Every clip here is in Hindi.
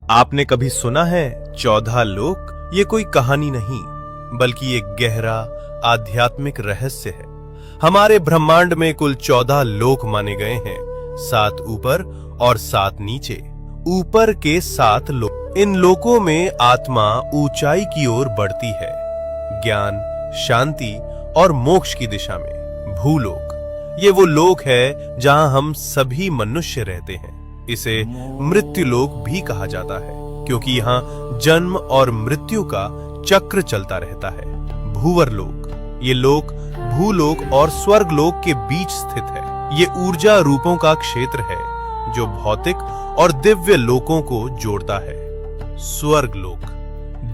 आपने कभी सुना है 14 लोक? ये कोई कहानी नहीं बल्कि एक गहरा आध्यात्मिक रहस्य है। हमारे ब्रह्मांड में कुल 14 लोक माने गए हैं, 7 ऊपर और 7 नीचे। ऊपर के 7 लोक, इन लोकों में आत्मा ऊंचाई की ओर बढ़ती है, ज्ञान, शांति और मोक्ष की दिशा में। भूलोक, ये वो लोक है जहां हम सभी मनुष्य रहते हैं। इसे मृत्यु लोक भी कहा जाता है क्योंकि यहाँ जन्म और मृत्यु का चक्र चलता रहता है। भूवर लोक, ये लोक भूलोक और स्वर्ग लोक के बीच स्थित है। ये ऊर्जा रूपों का क्षेत्र है जो भौतिक और दिव्य लोकों को जोड़ता है। स्वर्ग लोक,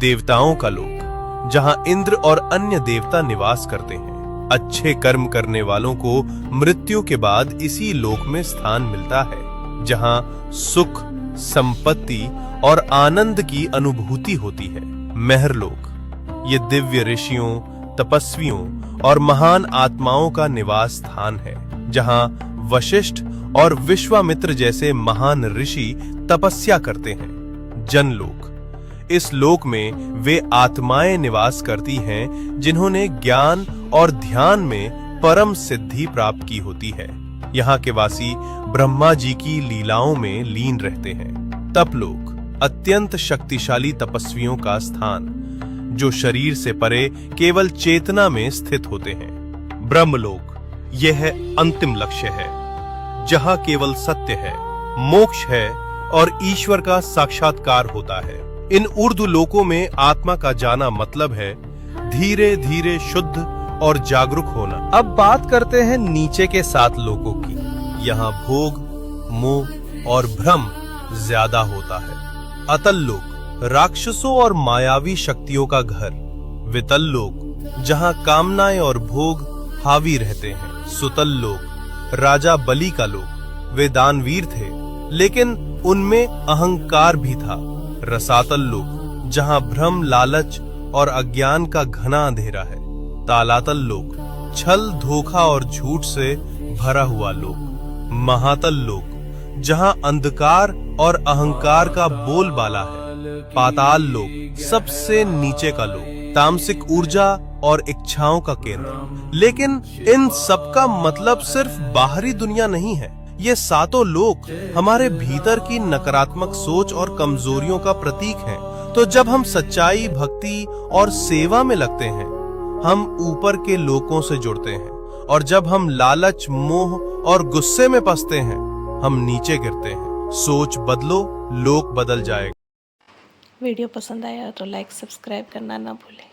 देवताओं का लोक, जहां इंद्र और अन्य देवता निवास करते हैं। अच्छे कर्म करने वालों को मृत्यु के बाद इसी लोक में स्थान मिलता है, जहां सुख, संपत्ति और आनंद की अनुभूति होती है। महरलोक, ये दिव्य ऋषियों, तपस्वियों और महान आत्माओं का निवास स्थान है, जहां वशिष्ठ और विश्वामित्र जैसे महान ऋषि तपस्या करते हैं। जनलोक, इस लोक में वे आत्माएं निवास करती हैं जिन्होंने ज्ञान और ध्यान में परम सिद्धि प्राप्त की होती है। यहाँ के वासी ब्रह्मा जी की लीलाओं में लीन रहते हैं। तपलोक, अत्यंत शक्तिशाली तपस्वियों का स्थान, जो शरीर से परे केवल चेतना में स्थित होते हैं। ब्रह्मलोक, यह अंतिम लक्ष्य है, जहाँ केवल सत्य है, मोक्ष है और ईश्वर का साक्षात्कार होता है। इन ऊर्ध्व लोकों में आत्मा का जाना मतलब है धीरे धीरे शुद्ध और जागरूक होना। अब बात करते हैं नीचे के 7 लोकों की। यहाँ भोग, मोह और भ्रम ज्यादा होता है। अतल लोक, राक्षसों और मायावी शक्तियों का घर। वितल लोक, जहाँ कामनाएं और भोग हावी रहते हैं। सुतल लोक, राजा बलि का लोक। वे दानवीर थे, लेकिन उनमें अहंकार भी था। रसातल लोक, जहाँ भ्रम, लालच और अज्ञान का घना अंधेरा है। तालातल लोक, छल, धोखा और झूठ से भरा हुआ लोक। महातल लोक, जहां अंधकार और अहंकार का बोलबाला है। पाताल लोक, सबसे नीचे का लोक, तामसिक ऊर्जा और इच्छाओं का केंद्र। लेकिन इन सब का मतलब सिर्फ बाहरी दुनिया नहीं है। ये 7 लोक हमारे भीतर की नकारात्मक सोच और कमजोरियों का प्रतीक हैं। तो जब हम सच्चाई, भक्ति और सेवा में लगते हैं, हम ऊपर के लोकों से जुड़ते हैं, और जब हम लालच, मोह और गुस्से में फंसते हैं, हम नीचे गिरते हैं। सोच बदलो, लोक बदल जाएगा। वीडियो पसंद आया तो लाइक, सब्सक्राइब करना ना भूलें।